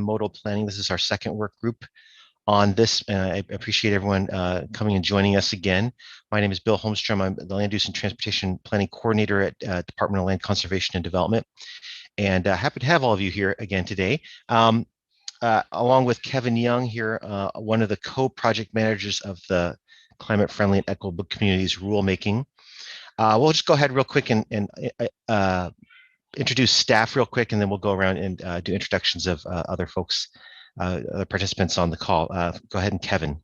multimodal planning. This is our second work group on this. I appreciate everyone coming and joining us again. My name is Bill Holmstrom. I'm the Land Use and Transportation Planning Coordinator at Department of Land Conservation and Development. And happy to have all of you here again today. Along with Kevin Young here, one of the co-project managers of the Climate Friendly and Equitable Communities Rulemaking. We'll just go ahead real quick and introduce staff real quick, and then we'll go around and do introductions of other folks, other participants on the call. Go ahead, and Kevin.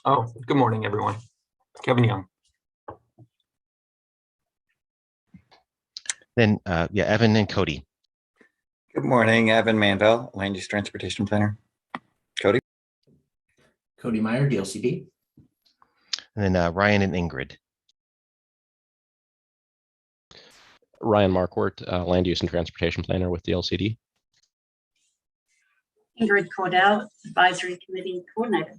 Oh, good morning, everyone. Kevin Young. Then, yeah, Evan and Cody. Good morning, Evan Mandel, Land Use Transportation Planner. Cody. Cody Meyer, DLCD. And then Ryan and Ingrid. Ryan Marquardt, Land Use and Transportation Planner with DLCD. Ingrid Cordell, Advisory Committee Coordinator.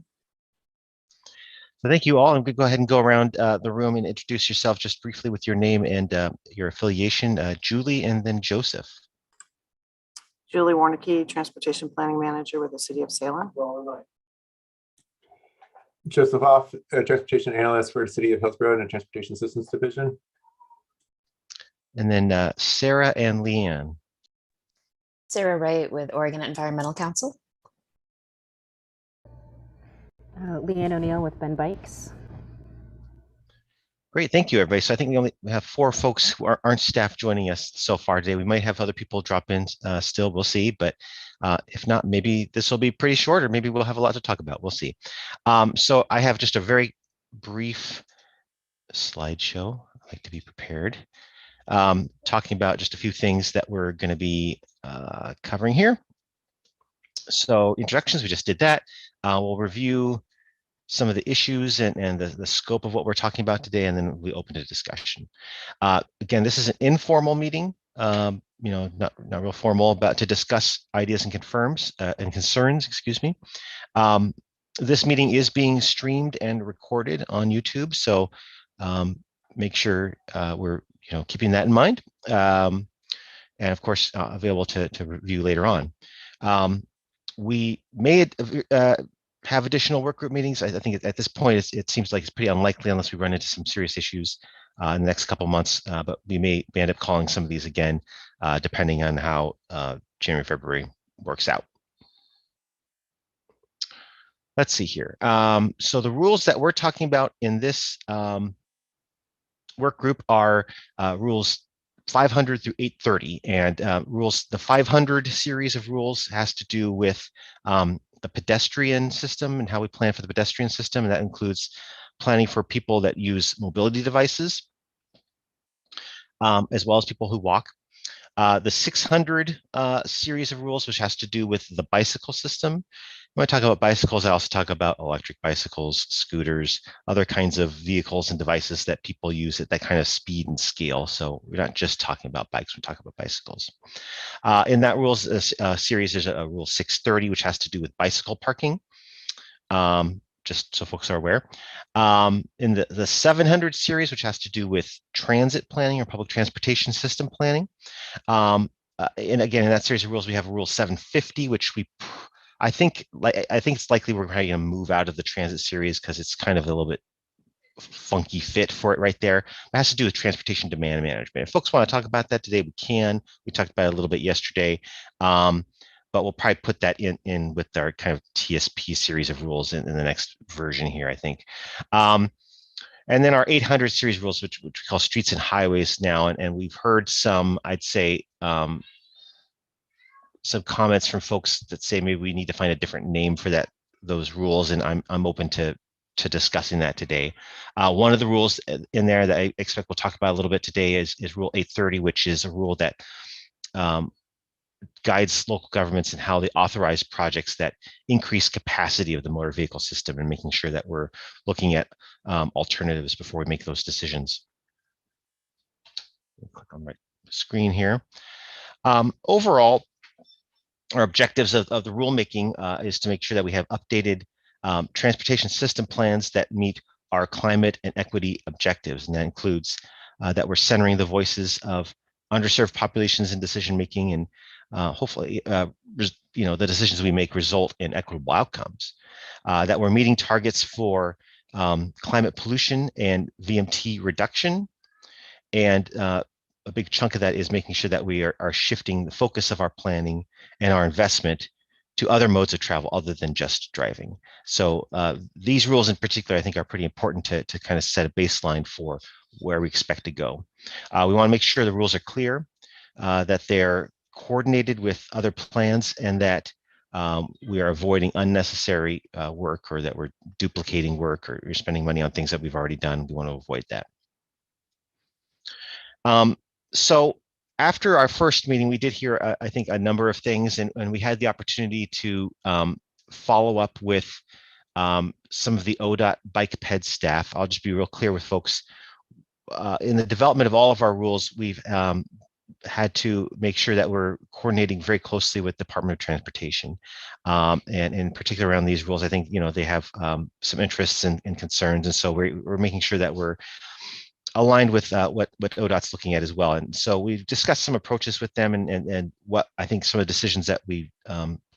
So thank you all. I'm going to go ahead and go around the room and introduce yourself just briefly with your name and your affiliation. Julie and then Joseph. Julie Warnicki, Transportation Planning Manager with the City of Salem. Joseph Hoff, Transportation Analyst for City of Hillsborough and Transportation Systems Division. And then Sarah and Leanne. Sarah Wright with Oregon Environmental Council. Leanne O'Neill with Ben Bikes. Great, thank you, everybody. So I think we only have 4 folks who aren't staff joining us so far today. We might have other people drop in still, we'll see. But if not, maybe this will be pretty short, or maybe we'll have a lot to talk about. We'll see. So I have just a very brief slideshow. I like to be prepared. Talking about just a few things that we're going to be covering here. So introductions, we just did that. We'll review some of the issues and the scope of what we're talking about today, and then we open to discussion. Again, this is an informal meeting, not real formal, but to discuss ideas and concerns, excuse me. This meeting is being streamed and recorded on YouTube, so make sure we're keeping that in mind, and of course available to review later on. We may have additional work group meetings. I think at this point it seems like it's pretty unlikely unless we run into some serious issues in the next couple months, but we may end up calling some of these again depending on how January, February works out. Let's see here. So the rules that we're talking about in this work group are rules 500 through 830, and the 500 series of rules has to do with the pedestrian system and how we plan for the pedestrian system, and that includes planning for people that use mobility devices, as well as people who walk. The 600 series of rules, which has to do with the bicycle system. When I talk about bicycles, I also talk about electric bicycles, scooters, other kinds of vehicles and devices that people use at that kind of speed and scale. So we're not just talking about bikes, we're talking about bicycles. In that rules series, there's a rule 630, which has to do with bicycle parking, just so folks are aware. In the 700 series, which has to do with transit planning or public transportation system planning. And again, in that series of rules, we have a rule 750, which I think it's likely we're going to move out of the transit series because it's kind of a little bit funky fit for it right there. It has to do with transportation demand management. If folks want to talk about that today, we can. We talked about it a little bit yesterday, but we'll probably put that in with our kind of TSP series of rules in the next version here, I think. And then our 800 series rules, which we call streets and highways now, and we've heard some, I'd say, some comments from folks that say maybe we need to find a different name for those rules, and I'm open to discussing that today. One of the rules in there that I expect we'll talk about a little bit today is Rule 830, which is a rule that guides local governments in how they authorize projects that increase capacity of the motor vehicle system, and making sure that we're looking at alternatives before we make those decisions. Click on my screen here. Overall, our objectives of the rulemaking is to make sure that we have updated transportation system plans that meet our climate and equity objectives. And that includes that we're centering the voices of underserved populations in decision making, and hopefully, the decisions we make result in equitable outcomes, that we're meeting targets for climate pollution and VMT reduction. And a big chunk of that is making sure that we are shifting the focus of our planning and our investment to other modes of travel other than just driving. So these rules in particular, I think, are pretty important to kind of set a baseline for where we expect to go. We want to make sure the rules are clear, that they're coordinated with other plans, and that we are avoiding unnecessary work, or that we're duplicating work, or spending money on things that we've already done. We want to avoid that. So after our first meeting, we did hear, I think, a number of things, and we had the opportunity to follow up with some of the ODOT bike ped staff. I'll just be real clear with folks. In the development of all of our rules, we've had to make sure that we're coordinating very closely with the Department of Transportation, and in particular around these rules. I think they have some interests and concerns, and so we're making sure that we're aligned with what ODOT's looking at as well. And so we've discussed some approaches with them, and what I think some of the decisions that we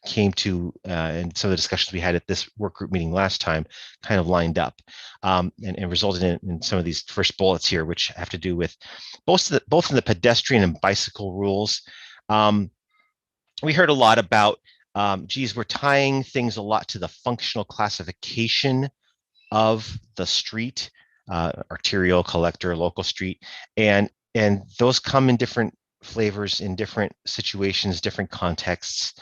came to, and some of the discussions we had at this work group meeting last time kind of lined up, and resulted in some of these first bullets here, which have to do with both in the pedestrian and bicycle rules. We heard a lot about, geez, we're tying things a lot to the functional classification of the street, arterial, collector, local street, and those come in different flavors, in different situations, different contexts.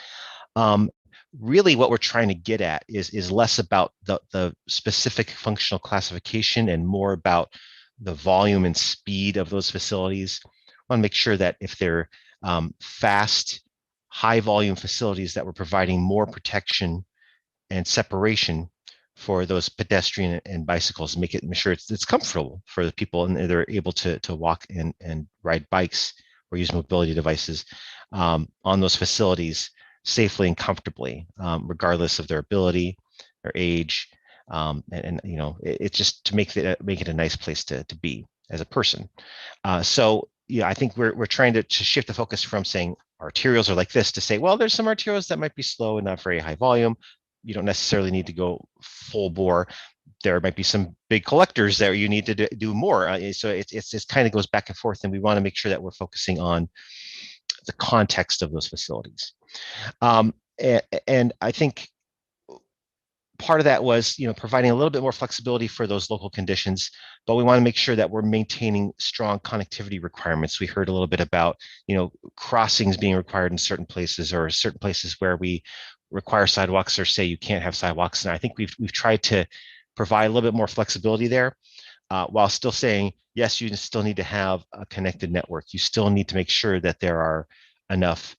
Really what we're trying to get at is less about the specific functional classification and more about the volume and speed of those facilities. I want to make sure that if they're fast, high volume facilities, that we're providing more protection and separation for those pedestrian and bicycles, make sure it's comfortable for the people, and they're able to walk and ride bikes or use mobility devices on those facilities safely and comfortably, regardless of their ability, their age, and it's just to make it a nice place to be as a person. So I think we're trying to shift the focus from saying arterials are like this to say, well, there's some arterials that might be slow and not very high volume. You don't necessarily need to go full bore. There might be some big collectors that you need to do more. So it kind of goes back and forth, and we want to make sure that we're focusing on the context of those facilities. And I think part of that was, providing a little bit more flexibility for those local conditions, but we want to make sure that we're maintaining strong connectivity requirements. We heard a little bit about, crossings being required in certain places, or certain places where we require sidewalks, or say you can't have sidewalks. And I think we've tried to provide a little bit more flexibility there, while still saying, yes, you still need to have a connected network. You still need to make sure that there are enough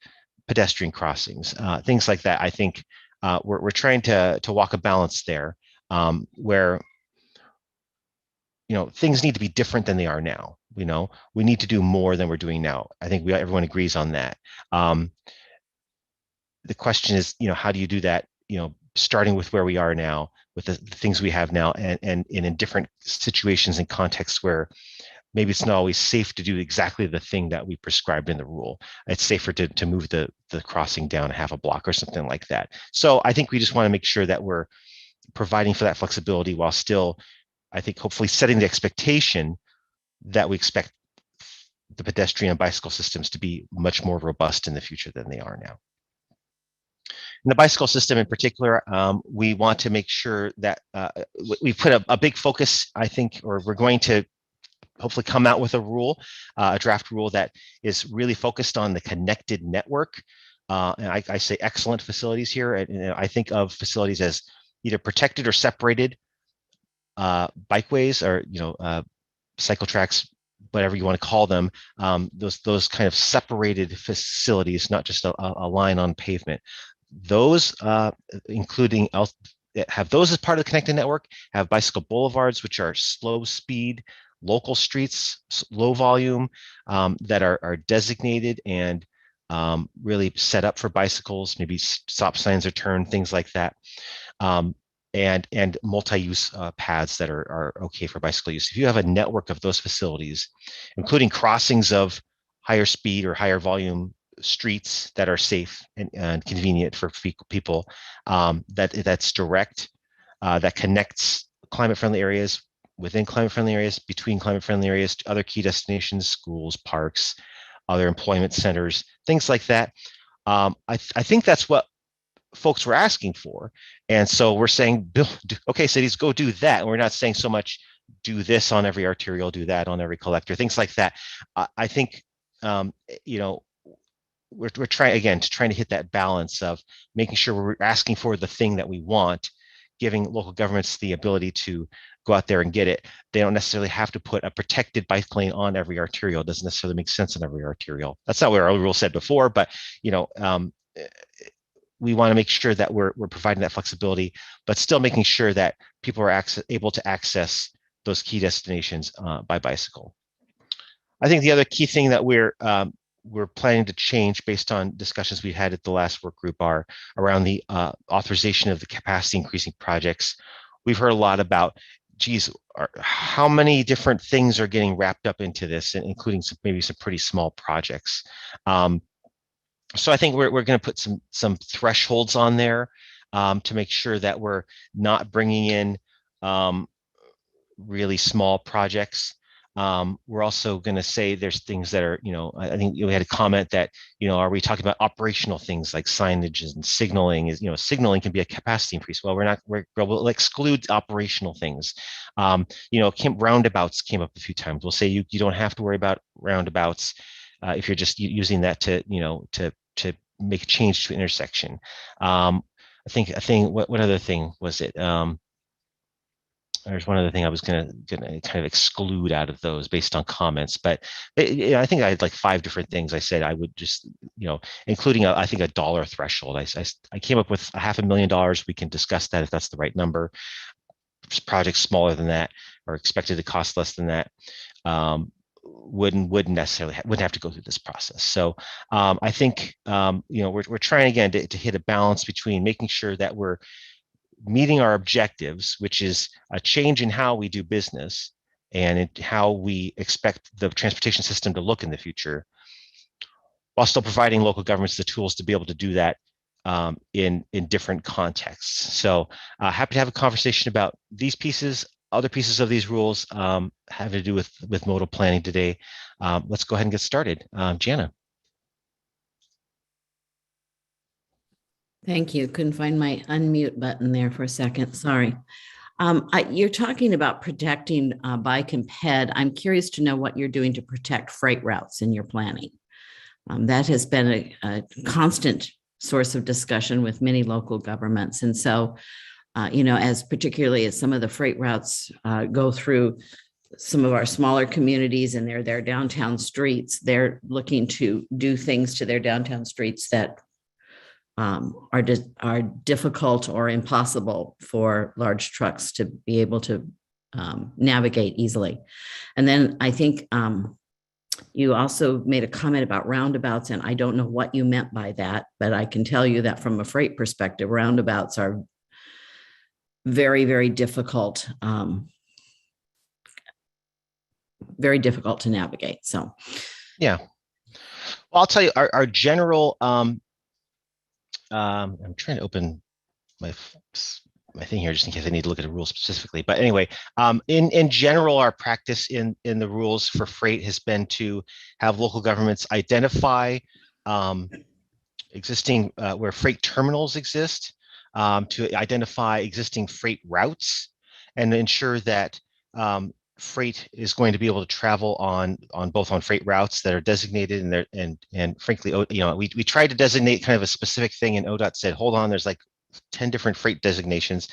pedestrian crossings, things like that. I think we're trying to walk a balance there, where things need to be different than they are now. We need to do more than we're doing now. I think everyone agrees on that. The question is, how do you do that? Starting with where we are now, with the things we have now, and in different situations and contexts where maybe it's not always safe to do exactly the thing that we prescribed in the rule. It's safer to move the crossing down half a block or something like that. So I think we just want to make sure that we're providing for that flexibility, while still, I think, hopefully setting the expectation that we expect the pedestrian and bicycle systems to be much more robust in the future than they are now. In the bicycle system in particular, we want to make sure that we put a big focus, I think, or we're going to hopefully come out with a rule, a draft rule that is really focused on the connected network. And I say excellent facilities here. And I think of facilities as either protected or separated bikeways, or cycle tracks, whatever you want to call them. Those kind of separated facilities, not just a line on pavement. Those, including have those as part of the connected network, have bicycle boulevards, which are slow speed local streets, low volume, that are designated and really set up for bicycles, maybe stop signs are turned, things like that, and multi-use paths that are okay for bicycle use. If you have a network of those facilities, including crossings of higher speed or higher volume streets that are safe and convenient for people, that's direct, that connects climate-friendly areas within climate-friendly areas, between climate-friendly areas to other key destinations, schools, parks, other employment centers, things like that. I think that's what folks were asking for. And so we're saying, Bill, okay, cities, go do that. And we're not saying so much, do this on every arterial, do that on every collector, things like that. I think, you know, we're trying to hit that balance of making sure we're asking for the thing that we want, giving local governments the ability to go out there and get it. They don't necessarily have to put a protected bike lane on every arterial. It doesn't necessarily make sense on every arterial. That's not what our rule said before, but you know, we want to make sure that we're providing that flexibility, but still making sure that people are able to access those key destinations by bicycle. I think the other key thing that we're planning to change based on discussions we had at the last work group are around the authorization of the capacity increasing projects. We've heard a lot about, geez, how many different things are getting wrapped up into this, and including maybe some pretty small projects. So I think we're going to put some thresholds on there to make sure that we're not bringing in really small projects. We're also going to say there's things that are, you know, I think we had a comment that, you know, are we talking about operational things like signage and signaling? Is, you know, signaling can be a capacity increase. Well, we'll exclude operational things. You know, roundabouts came up a few times. We'll say you don't have to worry about roundabouts if you're just using that to, you know, to make a change to an intersection. I think what other thing was it? There's one other thing I was gonna kind of exclude out of those based on comments, but I think I had like 5 different things I said I would just, you know, including I think a dollar threshold. I came up with $500,000. We can discuss that if that's the right number. Projects smaller than that or expected to cost less than that wouldn't necessarily have to go through this process. So I think you know, we're trying again to hit a balance between making sure that we're meeting our objectives, which is a change in how we do business and how we expect the transportation system to look in the future, while still providing local governments the tools to be able to do that in different contexts. So happy to have a conversation about these pieces, other pieces of these rules having to do with modal planning today. Let's go ahead and get started. Jana. Thank you. Couldn't find my unmute button there for a second. Sorry. You're talking about protecting bike and ped. I'm curious to know what you're doing to protect freight routes in your planning. That has been a constant source of discussion with many local governments. And so, you know, particularly as some of the freight routes go through some of our smaller communities and their downtown streets, they're looking to do things to their downtown streets that are difficult or impossible for large trucks to be able to navigate easily. And then I think you also made a comment about roundabouts, and I don't know what you meant by that, but I can tell you that from a freight perspective, roundabouts are very, very difficult, very difficult to navigate. So, yeah, well, I'll tell you our general. I'm trying to open my thing here just in case I need to look at a rule specifically. But anyway, in general, our practice in the rules for freight has been to have local governments identify existing where freight terminals exist, to identify existing freight routes, and ensure that freight is going to be able to travel on both on freight routes that are designated, and frankly, you know, we tried to designate kind of a specific thing, and ODOT said, hold on, there's like 10 different freight designations.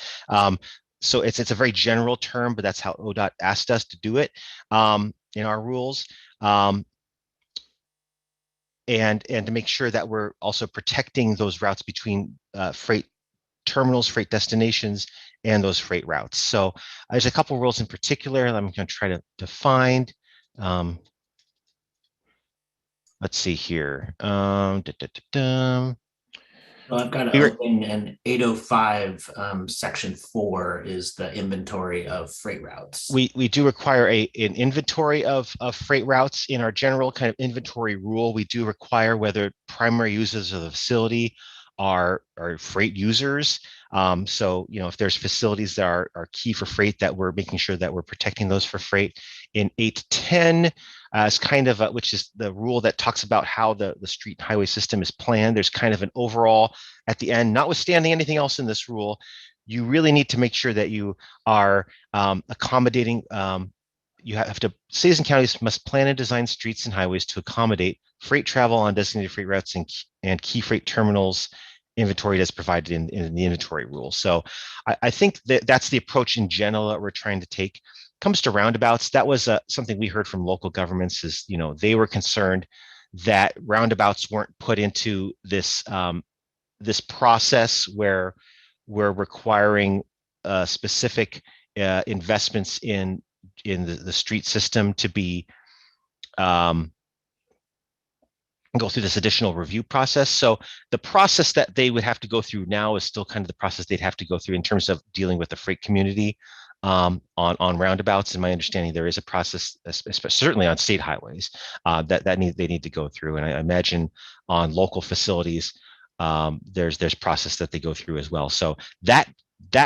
So it's a very general term, but that's how ODOT asked us to do it in our rules. And to make sure that we're also protecting those routes between freight terminals, freight destinations, and those freight routes. So there's a couple of rules in particular I'm going to try to find. Let's see here. Well, I've got it We were- open, and 805, section 4 is the inventory of freight routes. we do require an inventory of freight routes in our general kind of inventory rule. We do require whether primary users of the facility are freight users. So, if there's facilities that are key for freight, that we're making sure that we're protecting those for freight. In 810, as kind of which is the rule that talks about how the street and highway system is planned. There's kind of an overall at the end, notwithstanding anything else in this rule, you really need to make sure that you are accommodating. You have to, cities and counties must plan and design streets and highways to accommodate freight travel on designated freight routes and key freight terminals inventory that's provided in the inventory rule. So I think that's the approach in general that we're trying to take. Comes to roundabouts, that was something we heard from local governments is, they were concerned that roundabouts weren't put into this this process where we're requiring specific investments in the street system to be go through this additional review process. So the process that they would have to go through now is still kind of the process they'd have to go through in terms of dealing with the freight community on roundabouts. In my understanding, there is a process, certainly on state highways, they need to go through. And I imagine on local facilities, there's process that they go through as well. So that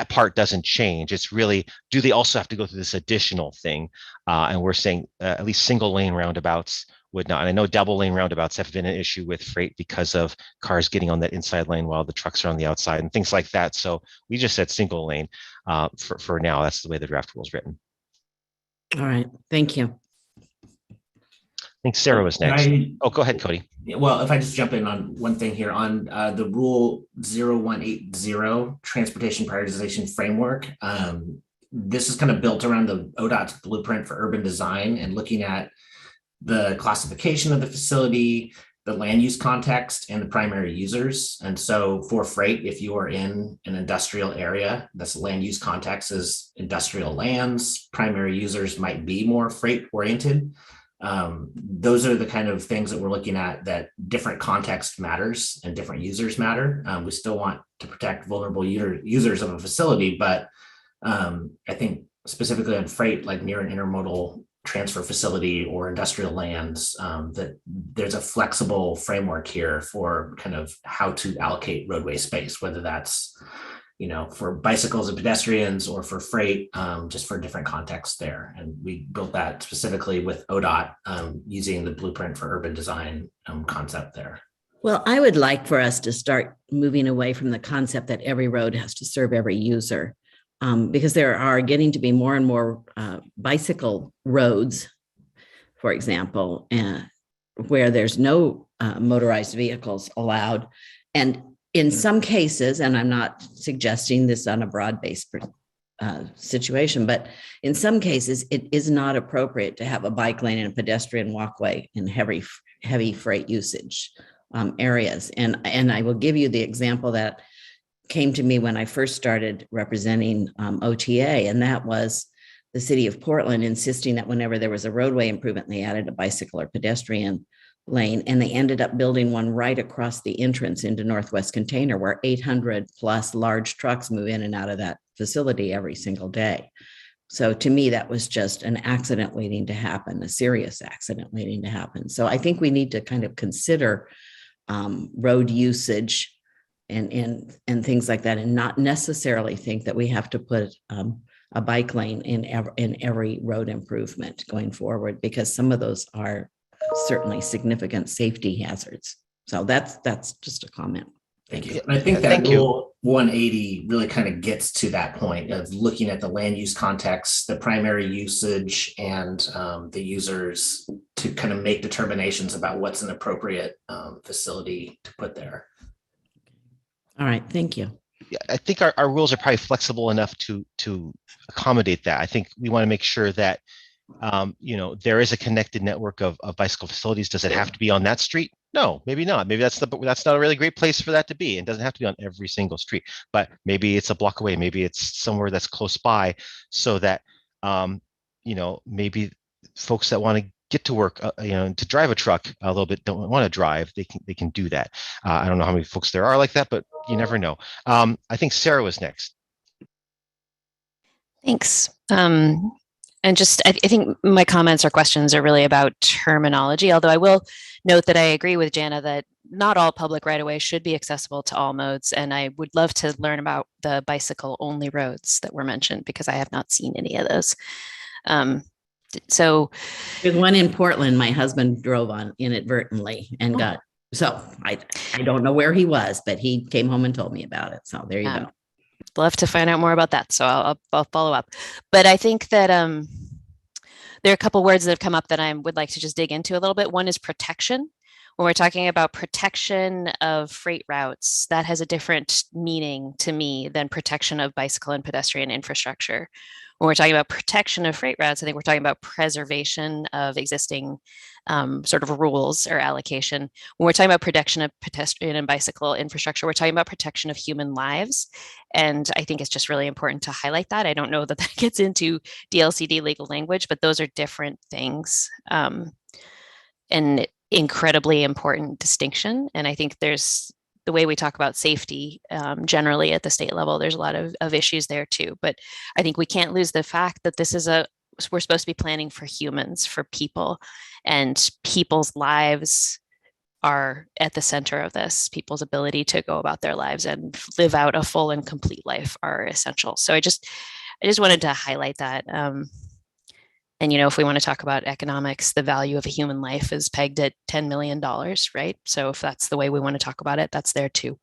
part doesn't change. It's really, do they also have to go through this additional thing? And we're saying at least single lane roundabouts would not. And I know double lane roundabouts have been an issue with freight because of cars getting on that inside lane while the trucks are on the outside and things like that. So we just said single lane for now. That's the way the draft rule is written. All right, thank you. I think Sarah was Can next. I- Oh, go ahead, Cody. Well, if I just jump in on one thing here on the rule 0180 transportation prioritization framework. This is kind of built around the ODOT's blueprint for urban design and looking at the classification of the facility, the land use context, and the primary users. And so for freight, if you are in an industrial area, this land use context is industrial lands. Primary users might be more freight oriented. Those are the kind of things that we're looking at, that different context matters and different users matter. We still want to protect vulnerable users of a facility, but I think specifically on freight, like near an intermodal transfer facility or industrial lands, that there's a flexible framework here for kind of how to allocate roadway space, whether that's for bicycles and pedestrians or for freight, just for different contexts there. And we built that specifically with ODOT using the blueprint for urban design concept there. Well, I would like for us to start moving away from the concept that every road has to serve every user, because there are getting to be more and more bicycle roads, for example, where there's no motorized vehicles allowed. And in some cases, and I'm not suggesting this on a broad-based situation, but in some cases, it is not appropriate to have a bike lane and a pedestrian walkway in heavy freight usage areas. And I will give you the example that came to me when I first started representing OTA, and that was the city of Portland insisting that whenever there was a roadway improvement, they added a bicycle or pedestrian lane, and they ended up building one right across the entrance into Northwest Container, where 800 plus large trucks move in and out of that facility every single day. So to me, that was just an accident waiting to happen, a serious accident waiting to happen. So I think we need to kind of consider road usage and things like that, and not necessarily think that we have to put a bike lane in every road improvement going forward, because some of those are certainly significant safety hazards. So that's just a comment. Thank you. And I think that rule 180 really kind of gets to that point of looking at the land use context, the primary usage, and the users to kind of make determinations about what's an appropriate facility to put there. All right, thank you. Yeah, I think our rules are probably flexible enough to accommodate that. I think we want to make sure that there is a connected network of bicycle facilities. Does it have to be on that street? No, maybe not. Maybe that's not a really great place for that to be. It doesn't have to be on every single street, but maybe it's a block away. Maybe it's somewhere that's close by, so that maybe folks that want to get to work, to drive a truck, although they don't want to drive, they can do that. I don't know how many folks there are like that, but you never know. I think Sarah was next. Thanks. And just, I think my comments or questions are really about terminology, although I will note that I agree with Jana that not all public right-of-way should be accessible to all modes. And I would love to learn about the bicycle-only roads that were mentioned, because I have not seen any of those. So There's one in Portland my husband drove on inadvertently and got, so I don't know where he was, but he came home and told me about it. So there you go. Love to find out more about that. So I'll follow up. But I think that there are a couple words that have come up that I would like to just dig into a little bit. One is protection. When we're talking about protection of freight routes, that has a different meaning to me than protection of bicycle and pedestrian infrastructure. When we're talking about protection of freight routes, I think we're talking about preservation of existing sort of rules or allocation. When we're talking about protection of pedestrian and bicycle infrastructure, we're talking about protection of human lives. And I think it's just really important to highlight that. I don't know that that gets into DLCD legal language, but those are different things. And incredibly important distinction. And I think there's the way we talk about safety generally at the state level, there's a lot of issues there too. But I think we can't lose the fact that this is we're supposed to be planning for humans, for people, and people's lives are at the center of this. People's ability to go about their lives and live out a full and complete life are essential. So I just wanted to highlight that. And, if we want to talk about economics, the value of a human life is pegged at $10 million, right? So if that's the way we want to talk about it, that's there too.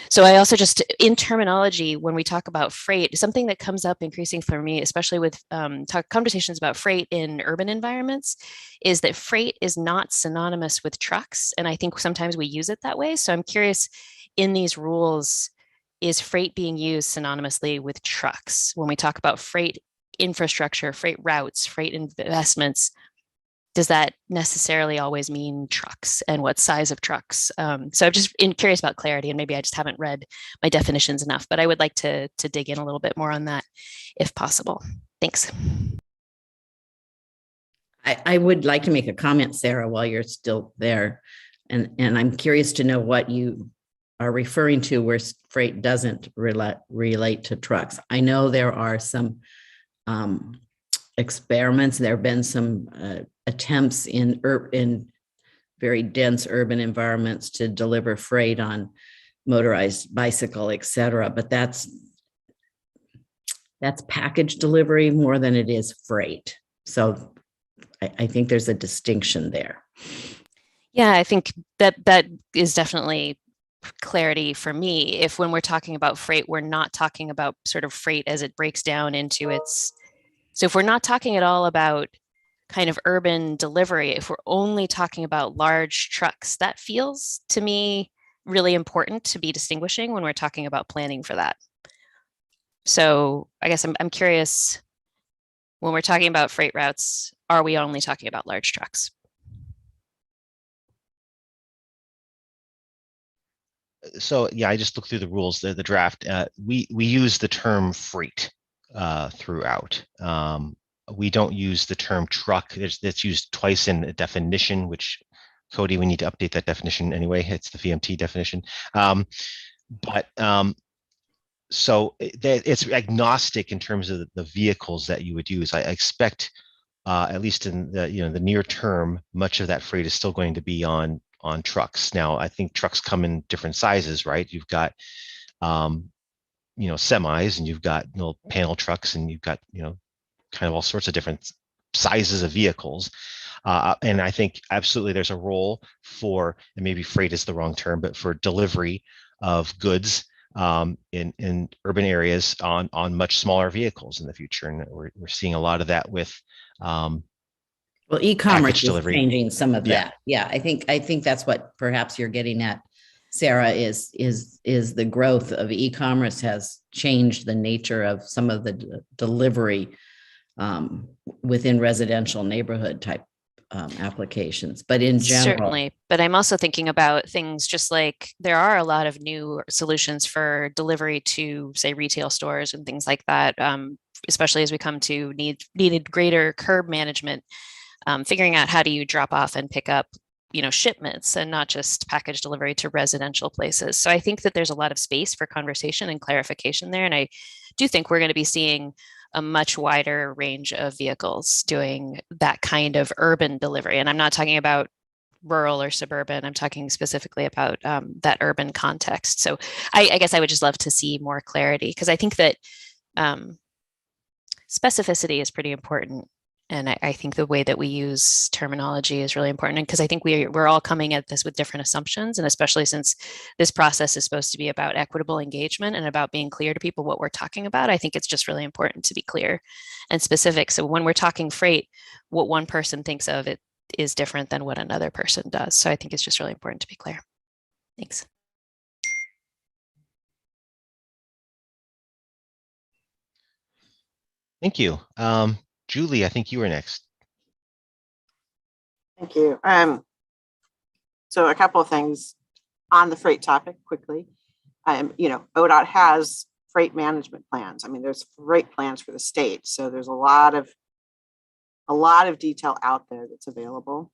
So I also just, in terminology, when we talk about freight, something that comes up increasing for me, especially with conversations about freight in urban environments, is that freight is not synonymous with trucks. And I think sometimes we use it that way. So I'm curious, in these rules, is freight being used synonymously with trucks? When we talk about freight infrastructure, freight routes, freight investments, does that necessarily always mean trucks, and what size of trucks? So I'm just curious about clarity, and maybe I just haven't read my definitions enough, but I would like to dig in a little bit more on that if possible. Thanks. I would like to make a comment, Sarah, while you're still there. And I'm curious to know what you are referring to where freight doesn't relate to trucks. I know there are some experiments. There have been some attempts in very dense urban environments to deliver freight on motorized bicycle, et cetera. But that's package delivery more than it is freight. So I think there's a distinction there. Yeah, I think that is definitely clarity for me. If when we're talking about freight, we're not talking about sort of freight as it breaks down into its, so if we're not talking at all about kind of urban delivery, if we're only talking about large trucks, that feels to me really important to be distinguishing when we're talking about planning for that. So I guess I'm curious, when we're talking about freight routes, are we only talking about large trucks? So yeah, I just looked through the rules, the draft. We use the term freight throughout. We don't use the term truck. That's used twice in a definition, which Cody, we need to update that definition anyway. It's the VMT definition. So it's agnostic in terms of the vehicles that you would use. I expect, at least in the the near term, much of that freight is still going to be on trucks. Now, I think trucks come in different sizes, right? You've got semis, and you've got little panel trucks, and you've got kind of all sorts of different sizes of vehicles. And I think absolutely there's a role for, and maybe freight is the wrong term, but for delivery of goods in urban areas on much smaller vehicles in the future. And we're seeing a lot of that with well, e-commerce is changing some of that. Yeah, I think that's what perhaps you're getting at, Sarah, is the growth of e-commerce has changed the nature of some of the delivery within residential neighborhood type applications, but in general. Certainly, but I'm also thinking about things just like there are a lot of new solutions for delivery to, say, retail stores and things like that, especially as we come to needed greater curb management. figuring out how do you drop off and pick up, shipments and not just package delivery to residential places. So I think that there's a lot of space for conversation and clarification there. And I do think we're going to be seeing a much wider range of vehicles doing that kind of urban delivery. And I'm not talking about rural or suburban. I'm talking specifically about that urban context. So I guess I would just love to see more clarity, because I think that specificity is pretty important. And I think the way that we use terminology is really important, because I think we're all coming at this with different assumptions. And especially since this process is supposed to be about equitable engagement and about being clear to people what we're talking about, I think it's just really important to be clear and specific. So when we're talking freight, what one person thinks of it is different than what another person does. So I think it's just really important to be clear. Thanks. Thank you. Julie, I think you were next. Thank you. So a couple of things on the freight topic quickly. ODOT has freight management plans. I mean, there's freight plans for the state. So there's a lot of detail out there that's available.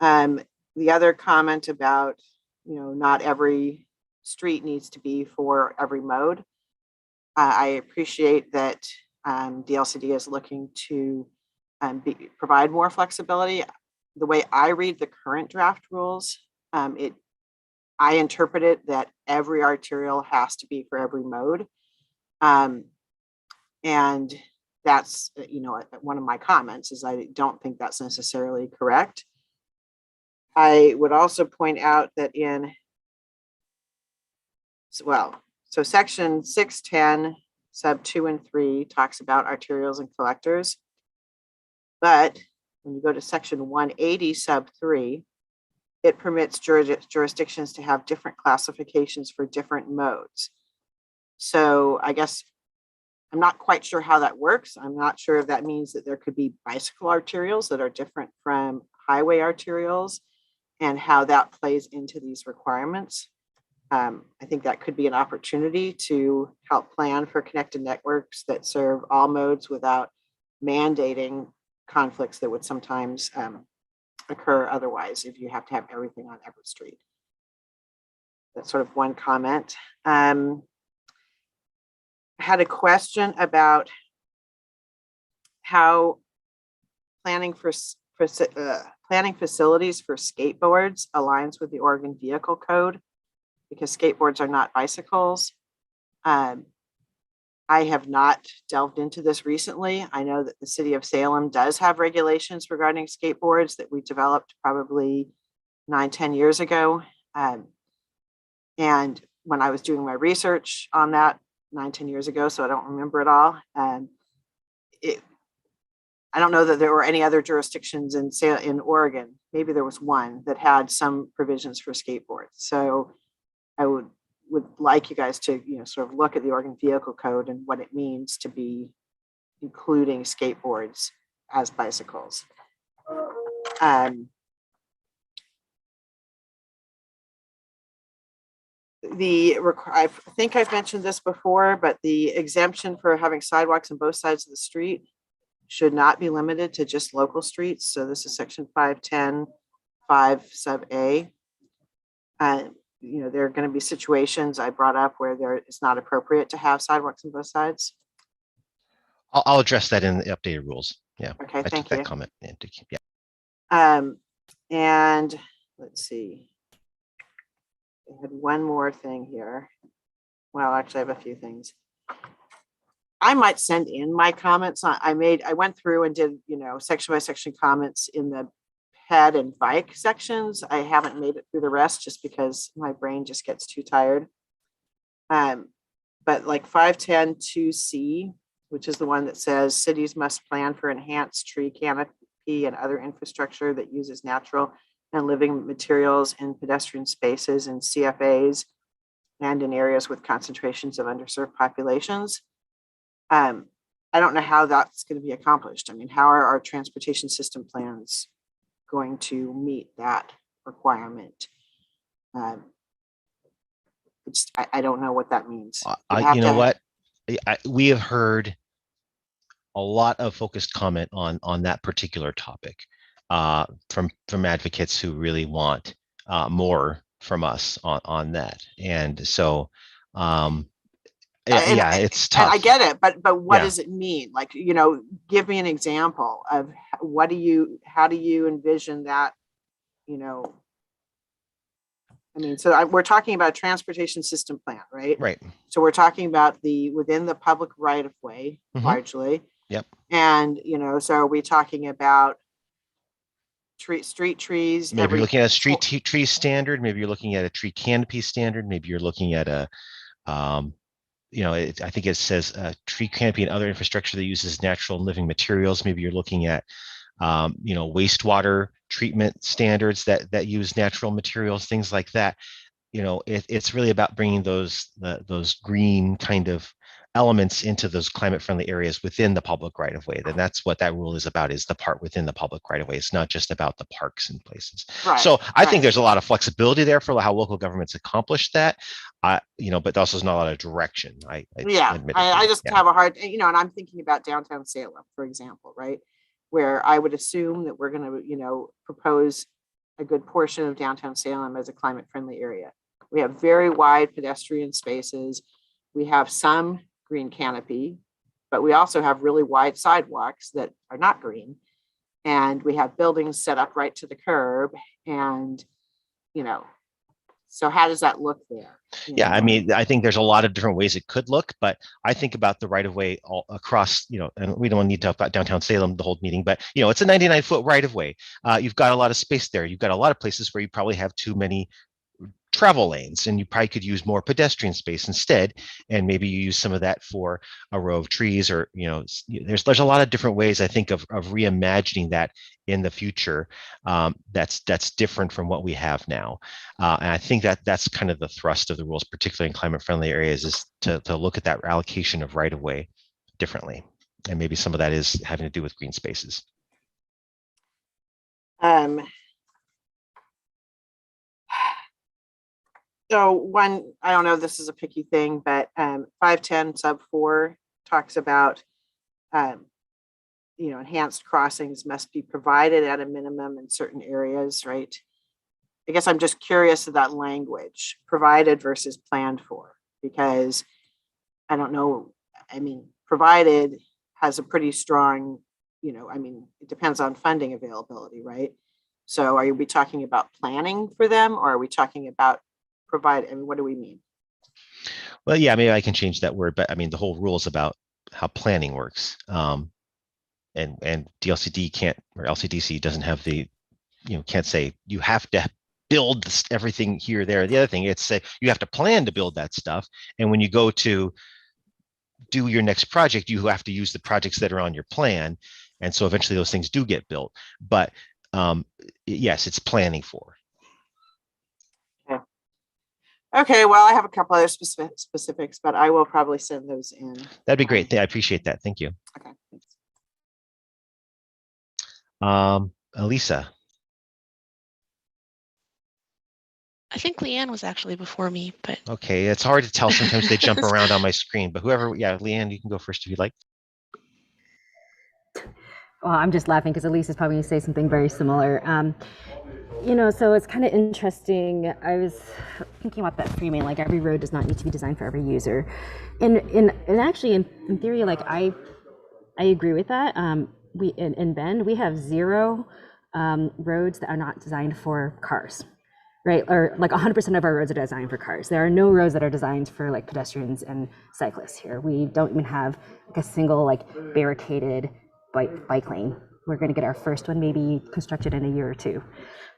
The other comment about, not every street needs to be for every mode. I appreciate that DLCD is looking to provide more flexibility. The way I read the current draft rules, I interpret it that every arterial has to be for every mode. And that's, one of my comments is I don't think that's necessarily correct. I would also point out that so section 610 sub 2 and 3 talks about arterials and collectors. But when you go to section 180 sub 3, it permits jurisdictions to have different classifications for different modes. So I guess I'm not quite sure how that works. I'm not sure if that means that there could be bicycle arterials that are different from highway arterials and how that plays into these requirements. I think that could be an opportunity to help plan for connected networks that serve all modes without mandating conflicts that would sometimes occur otherwise if you have to have everything on every street. That's sort of one comment. I had a question about how planning facilities for skateboards aligns with the Oregon Vehicle Code, because skateboards are not bicycles. I have not delved into this recently. I know that the city of Salem does have regulations regarding skateboards that we developed probably 9-10 years ago. And when I was doing my research on that 9-10 years ago, so I don't remember it all. I don't know that there were any other jurisdictions in Oregon. Maybe there was one that had some provisions for skateboards. So I would like you guys to, sort of look at the Oregon Vehicle Code and what it means to be including skateboards as bicycles. I think I've mentioned this before, but the exemption for having sidewalks on both sides of the street should not be limited to just local streets. So this is section 510, 5 sub A. There are going to be situations I brought up where it's not appropriate to have sidewalks on both sides. I'll address that in the updated rules. Yeah. Okay, I thank took you. that comment. Yeah. And let's see. I had one more thing here. Well, actually, I have a few things. I might send in my comments. I went through and did, section by section comments in the ped and bike sections. I haven't made it through the rest just because my brain just gets too tired. But like 510 2C, which is the one that says cities must plan for enhanced tree canopy and other infrastructure that uses natural and living materials in pedestrian spaces and CFAs and in areas with concentrations of underserved populations. I don't know how that's going to be accomplished. I mean, how are our transportation system plans going to meet that requirement? I don't know what that means. You know what? We have heard a lot of focused comment on that particular topic from advocates who really want more from us on that. And so, yeah, it's tough. And I get it, but what Yeah. does it mean? Like, give me an example of how do you envision that, I mean, so we're talking about a transportation system plan, right? Right. So we're talking about within the public right of way, largely. Yep. And, so are we talking about street trees? Maybe you're looking at a street tree standard. Maybe you're looking at a tree canopy standard. Maybe you're looking at a, I think it says tree canopy and other infrastructure that uses natural and living materials. Maybe you're looking at, wastewater treatment standards that use natural materials, things like that. It's really about bringing those green kind of elements into those climate friendly areas within the public right of way. Then that's what that rule is about, is the part within the public right of way. It's not just about the parks and places. Right, so I think there's a lot of flexibility there for how local governments accomplish that. But also there's not a lot of direction. I just have a hard, and I'm thinking about downtown Salem, for example, right? Where I would assume that we're going to, propose a good portion of downtown Salem as a climate friendly area. We have very wide pedestrian spaces. We have some green canopy, but we also have really wide sidewalks that are not green. And we have buildings set up right to the curb. And, so how does that look there? Yeah, I mean, I think there's a lot of different ways it could look, but I think about the right of way all across, and we don't need to talk about downtown Salem the whole meeting, but it's a 99-foot right of way. You've got a lot of space there. You've got a lot of places where you probably have too many travel lanes, and you probably could use more pedestrian space instead, and maybe you use some of that for a row of trees, or there's a lot of different ways I think of reimagining that in the future, that's different from what we have now, and I think that's kind of the thrust of the rules, particularly in climate friendly areas, is to look at that allocation of right of way differently, and maybe some of that is having to do with green spaces. So I don't know if this is a picky thing, but 510 sub 4 talks about, enhanced crossings must be provided at a minimum in certain areas, right? I guess I'm just curious of that language, provided versus planned for, because I don't know. I mean, provided has a pretty strong, it depends on funding availability, right? So are we talking about planning for them, or are we talking about provide? I mean, what do we mean? Well, yeah, maybe I can change that word, but I mean, the whole rule is about how planning works. And DLCD can't, or LCDC doesn't have the, can't say you have to build everything here, there, the other thing. It's you have to plan to build that stuff. And when you go to do your next project, you have to use the projects that are on your plan. And so eventually those things do get built. But yes, it's planning for. Okay, well, I have a couple other specifics, but I will probably send those in. That'd be great. I appreciate that. Thank you. Okay, thanks. Elisa. I think Leanne was actually before me, but. Okay, it's hard to tell. Sometimes they jump around on my screen, but whoever, yeah, Leanne, you can go first if you'd like. Well, I'm just laughing because Elise is probably going to say something very similar. So it's kind of interesting. I was thinking about that framing, like every road does not need to be designed for every user. And actually, in theory, like I agree with that. In Bend, we have 0 roads that are not designed for cars, right? Or like 100% of our roads are designed for cars. There are no roads that are designed for like pedestrians and cyclists here. We don't even have like a single like barricaded bike lane. We're going to get our first one maybe constructed in a year or two.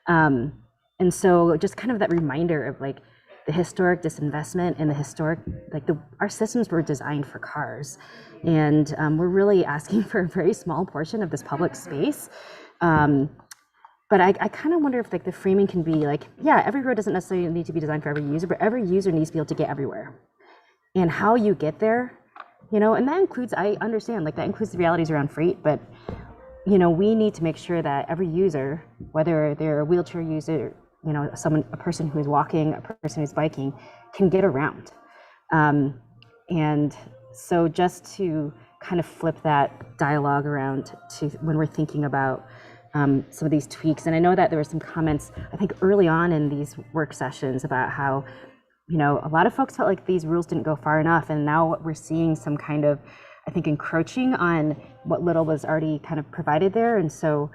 And so just kind of that reminder of like the historic disinvestment and the historic, like our systems were designed for cars. And we're really asking for a very small portion of this public space. But I kind of wonder if like the framing can be like, yeah, every road doesn't necessarily need to be designed for every user, but every user needs to be able to get everywhere. And how you get there, and that includes, I understand, like that includes the realities around freight, but we need to make sure that every user, whether they're a wheelchair user, a person who is walking, a person who's biking, can get around. And so just to kind of flip that dialogue around to when we're thinking about some of these tweaks. And I know that there were some comments, I think early on in these work sessions, about how, you know, a lot of folks felt like these rules didn't go far enough. And now we're seeing some kind of, I think, encroaching on what little was already kind of provided there. And so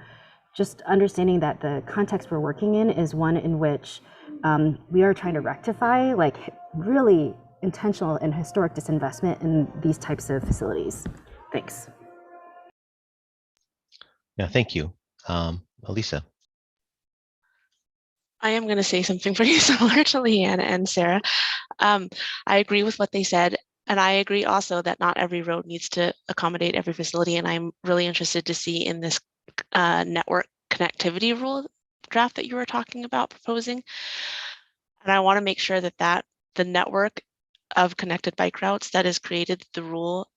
just understanding that the context we're working in is one in which we are trying to rectify like really intentional and historic disinvestment in these types of facilities. Thanks. Yeah, thank you. Elisa. I am going to say something pretty similar to Leanne and Sarah. I agree with what they said. And I agree also that not every road needs to accommodate every facility. And I'm really interested to see in this network connectivity rule draft that you were talking about proposing. And I want to make sure that the network of connected bike routes that is created, the rule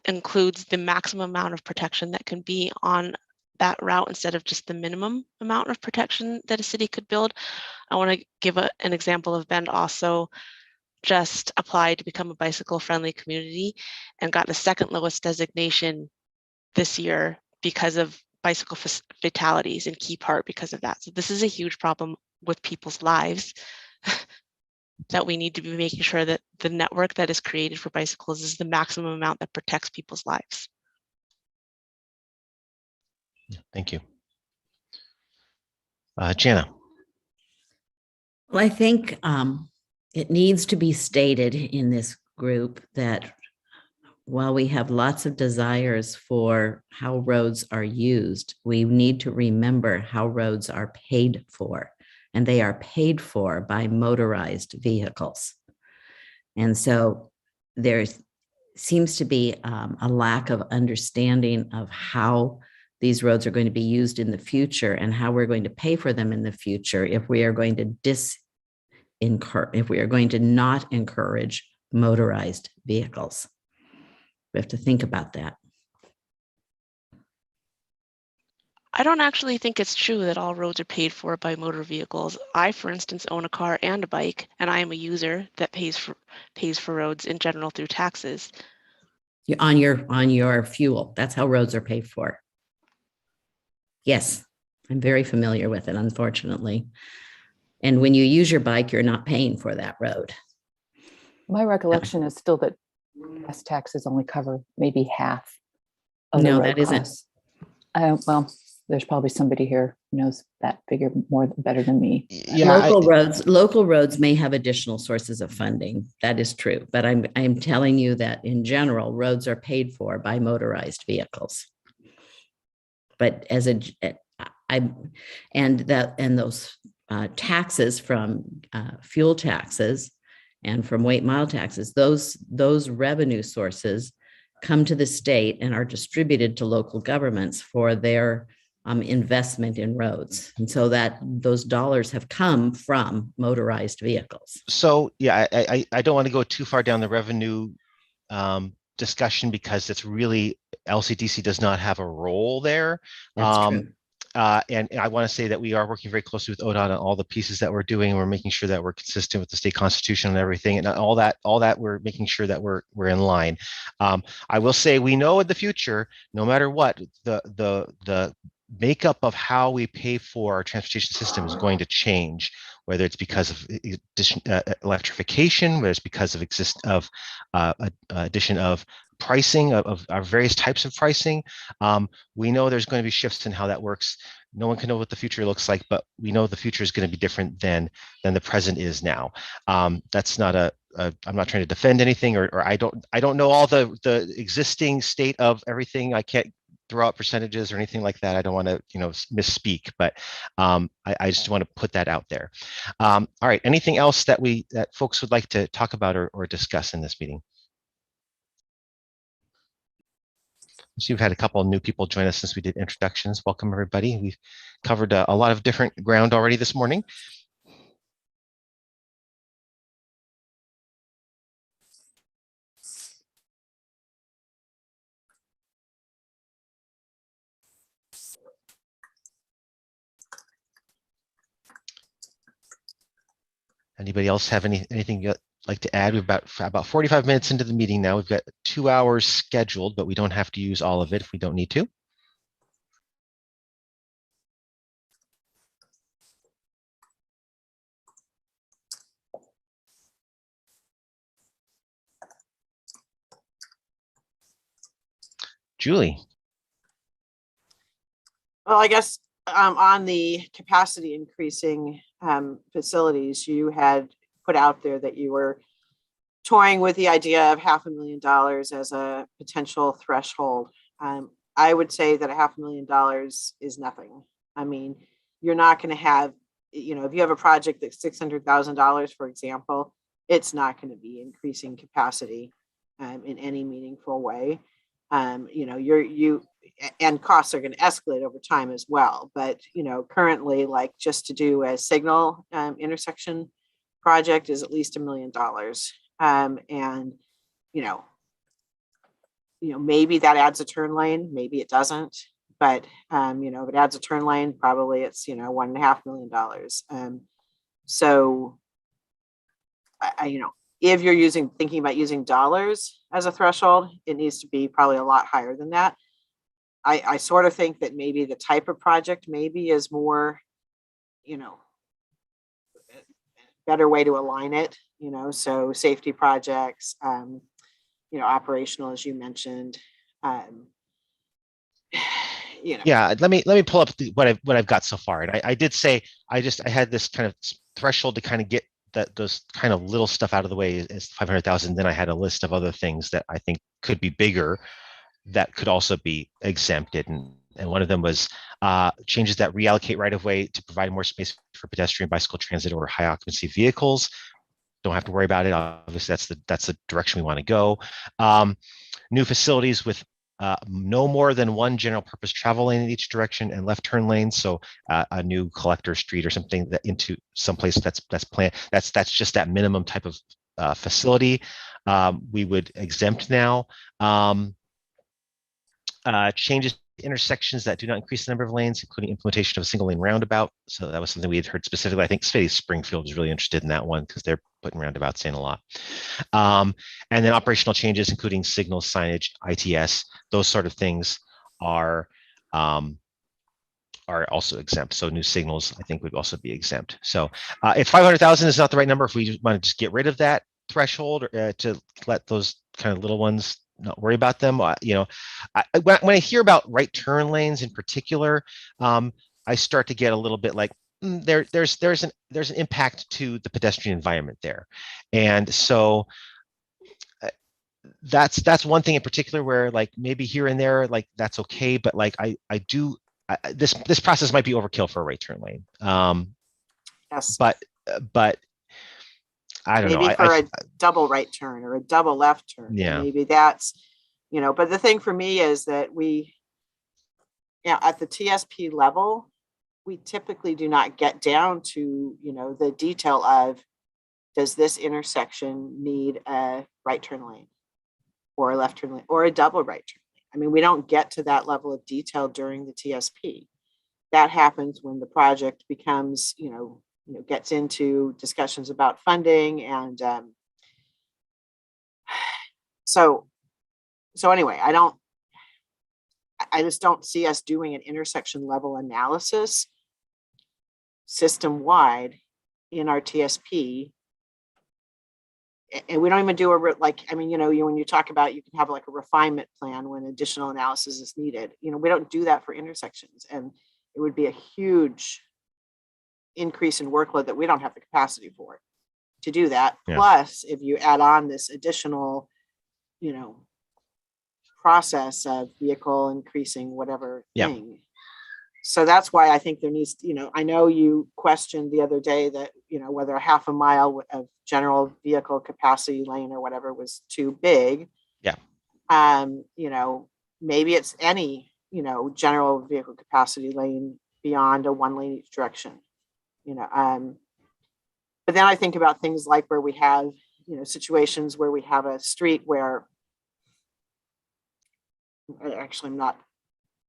includes the maximum amount of protection that can be on that route instead of just the minimum amount of protection that a city could build. I want to give an example of Bend also just applied to become a bicycle friendly community and got the second lowest designation this year because of bicycle fatalities, in key part because of that. So this is a huge problem with people's lives that we need to be making sure that the network that is created for bicycles is the maximum amount that protects people's lives. Thank you. Jana. Well, I think it needs to be stated in this group that while we have lots of desires for how roads are used, we need to remember how roads are paid for, and they are paid for by motorized vehicles. And so there seems to be a lack of understanding of how these roads are going to be used in the future and how we're going to pay for them in the future if we are going to if we are going to not encourage motorized vehicles. We have to think about that. I don't actually think it's true that all roads are paid for by motor vehicles. I, for instance, own a car and a bike, and I am a user that pays for roads in general through taxes. On your fuel, that's how roads are paid for. Yes, I'm very familiar with it, unfortunately. And when you use your bike, you're not paying for that road. My recollection is still that gas taxes only cover maybe half of No, the road that isn't. costs. Well, there's probably somebody here who knows that figure better than me. Yeah, local roads may have additional sources of funding. That is true, but I'm telling you that in general, roads are paid for by motorized vehicles. But as those taxes from fuel taxes and from weight mile taxes, those revenue sources come to the state and are distributed to local governments for their investment in roads. And so that those dollars have come from motorized vehicles. So yeah, I don't want to go too far down the revenue discussion because it's really, LCDC does not have a role there. That's true. And I want to say that we are working very closely with ODOT on all the pieces that we're doing. And we're making sure that we're consistent with the state constitution and everything, and all that we're making sure that we're in line. I will say we know in the future, no matter what, the makeup of how we pay for our transportation system is going to change, whether it's because of electrification, whether it's because of addition of pricing of our various types of pricing. We know there's going to be shifts in how that works. No one can know what the future looks like, but we know the future is going to be different than the present is now. That's not I'm not trying to defend anything, or I don't know all the existing state of everything. I can't throw out percentages or anything like that. I don't want to misspeak, but I just want to put that out there. All right, anything else that folks would like to talk about or discuss in this meeting? So we've had a couple of new people join us since we did introductions. Welcome, everybody. We've covered a lot of different ground already this morning. Anybody else have anything like to add? We've about 45 minutes into the meeting now. We've got 2 hours scheduled, but we don't have to use all of it if we don't need to. Julie. Well, I guess on the capacity increasing facilities, you had put out there that you were toying with the idea of $500,000 as a potential threshold. I would say that $500,000 is nothing. I mean, you're not going to have, if you have a project that's $600,000, for example, it's not going to be increasing capacity in any meaningful way. And costs are going to escalate over time as well. But, currently, like just to do a signal intersection project is at least $1 million. And, maybe that adds a turn lane, maybe it doesn't. But, if it adds a turn lane, probably it's, $1.5 million. So, if you're thinking about using dollars as a threshold, it needs to be probably a lot higher than that. I sort of think that maybe the type of project maybe is more, better way to align it, so safety projects, operational, as you mentioned. Yeah, let me pull up what I've got so far. And I did say I had this kind of threshold to kind of get those kind of little stuff out of the way is 500,000. Then I had a list of other things that I think could be bigger that could also be exempted. And one of them was changes that reallocate right of way to provide more space for pedestrian, bicycle, transit, or high occupancy vehicles. Don't have to worry about it. Obviously, that's the direction we want to go. New facilities with no more than one general purpose travel lane in each direction and left turn lanes. So a new collector street or something that into someplace that's planned. That's just that minimum type of facility. We would exempt now. Changes to intersections that do not increase the number of lanes, including implementation of a single lane roundabout. So that was something we had heard specifically. I think City of Springfield is really interested in that one because they're putting roundabouts in a lot. And then operational changes, including signals, signage, ITS, those sort of things are also exempt. So new signals, I think, would also be exempt. So if 500,000 is not the right number, if we just want to just get rid of that threshold to let those kind of little ones not worry about them. When I hear about right turn lanes in particular, I start to get a little bit like there's an impact to the pedestrian environment there, and so that's one thing in particular where like maybe here and there like that's okay, but like this process might be overkill for a right turn lane. Yes. But I don't know. Maybe for a double right turn or a double left turn. Yeah. Maybe that's, but the thing for me is that at the TSP level, we typically do not get down to, the detail of, does this intersection need a right turn lane or a left turn lane or a double right turn lane? I mean, we don't get to that level of detail during the TSP. That happens when the project becomes, gets into discussions about funding. And so anyway, I just don't see us doing an intersection level analysis system wide in our TSP. And we don't even do when you talk about, you can have like a refinement plan when additional analysis is needed. We don't do that for intersections, and it would be a huge increase in workload that we don't have the capacity for to do that. Yeah. Plus, if you add on this additional, process of vehicle increasing whatever thing. So that's why I think there needs, I know you questioned the other day that, whether a half a mile of general vehicle capacity lane or whatever was too big. Yeah. Maybe it's any, general vehicle capacity lane beyond a one lane each direction. But then I think about things like where we have, situations where we have a street where, actually I'm not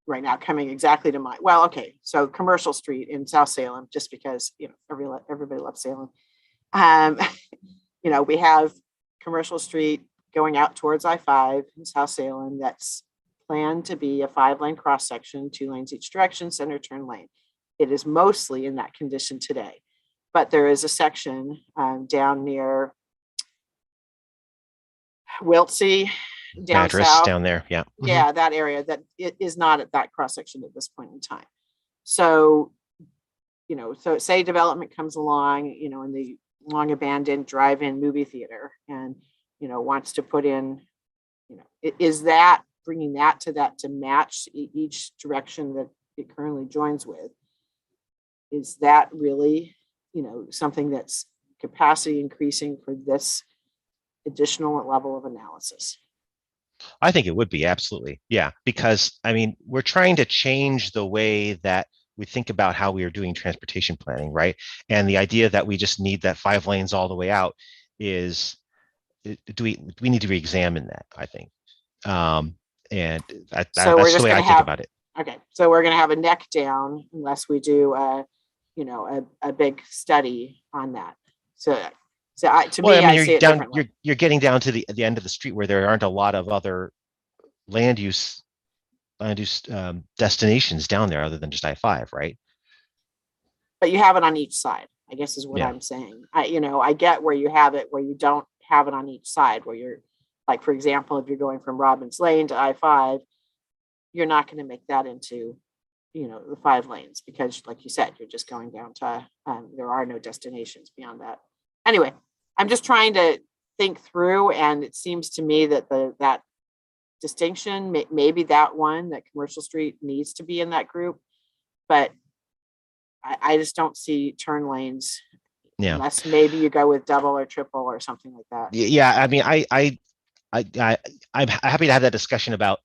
right now coming exactly to mind. Well, okay, so Commercial Street in South Salem, just because, everybody loves Salem. we have Commercial Street going out towards I-5 in South Salem that's planned to be a 5-lane cross section, 2 lanes each direction, center turn lane. It is mostly in that condition today, but there is a section down near Wiltsey, down Madras south. down there. Yeah. Yeah, that area that it is not at that cross section at this point in time. So, so say development comes along, in the long abandoned drive-in movie theater and, wants to put in, is that bringing that to match each direction that it currently joins with? Is that really, something that's capacity increasing for this additional level of analysis? I think it would be, absolutely. Yeah, because I mean, we're trying to change the way that we think about how we are doing transportation planning, right? And the idea that we just need that 5 lanes all the way out is, do we need to re-examine that, I think. And that's the way I think about it. Okay, so we're going to have a neck down unless we do a big study on that. So to me, I see it differently. You're getting down to the end of the street where there aren't a lot of other land use destinations down there other than just I-5, right? But you have it on each side, I guess is what I'm saying. I get where you have it, where you don't have it on each side, where you're like, for example, if you're going from Robbins Lane to I-5, you're not going to make that into, the 5 lanes because, like you said, you're just going down to, there are no destinations beyond that. Anyway, I'm just trying to think through, and it seems to me that that distinction, maybe that Commercial Street needs to be in that group, but I just don't see turn lanes unless maybe you go with double or triple or something like that. Yeah, I mean, I'm happy to have that discussion about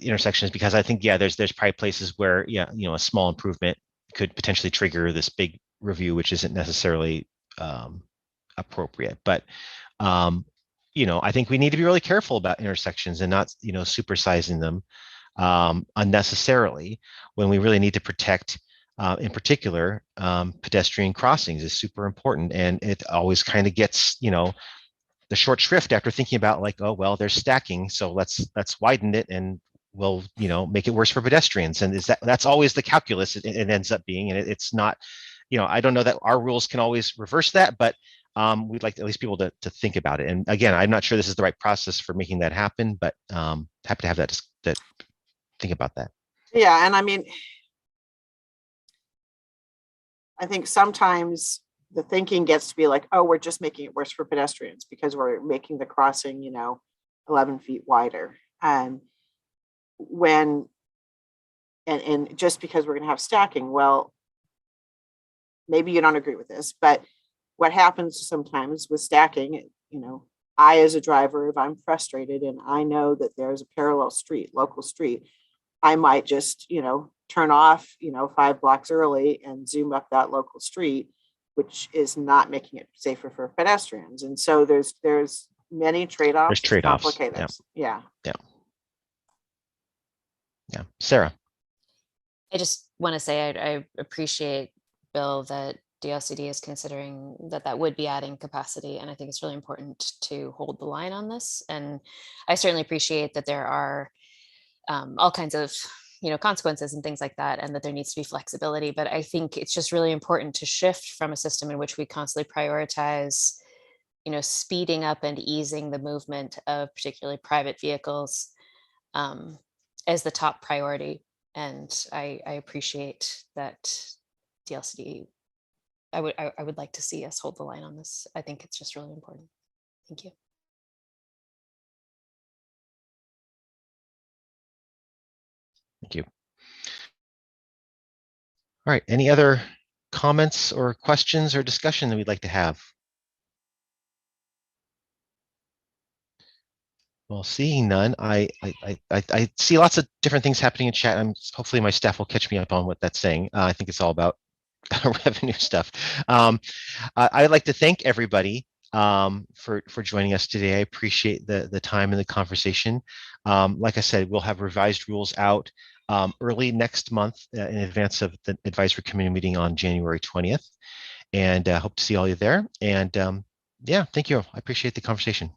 intersections, because I think, there's probably places where, a small improvement could potentially trigger this big review, which isn't necessarily appropriate. But, I think we need to be really careful about intersections and not, supersizing them unnecessarily when we really need to protect, in particular, pedestrian crossings is super important. And it always kind of gets, the short shrift after thinking about like, oh, well, there's stacking, so let's widen it and we'll, make it worse for pedestrians. And that's always the calculus it ends up being. And it's not, I don't know that our rules can always reverse that, but we'd like at least people to think about it. And again, I'm not sure this is the right process for making that happen, but happy to have that think about that. Yeah, and I mean, I think sometimes the thinking gets to be like, oh, we're just making it worse for pedestrians because we're making the crossing, 11 feet wider. And just because we're going to have stacking, well, maybe you don't agree with this, but what happens sometimes with stacking, I, as a driver, if I'm frustrated and I know that there's a parallel street, local street, I might just, turn off, 5 blocks early and zoom up that local street, which is not making it safer for pedestrians. And so there's many trade-offs. There's trade-offs. Yeah. Sarah. I just want to say I appreciate, Bill, that DLCD is considering that would be adding capacity. And I think it's really important to hold the line on this. And I certainly appreciate that there are all kinds of consequences and things like that, and that there needs to be flexibility. But I think it's just really important to shift from a system in which we constantly prioritize, speeding up and easing the movement of particularly private vehicles as the top priority. And I appreciate that DLCD, I would like to see us hold the line on this. I think it's just really important. Thank you. Thank you. All right, any other comments or questions or discussion that we'd like to have? Well, seeing none, I see lots of different things happening in chat. Hopefully my staff will catch me up on what that's saying. I think it's all about revenue stuff. I'd like to thank everybody for joining us today. I appreciate the time and the conversation. Like I said, we'll have revised rules out early next month in advance of the advisory committee meeting on January 20th. And hope to see all you there. And Yeah, thank you. I appreciate the conversation.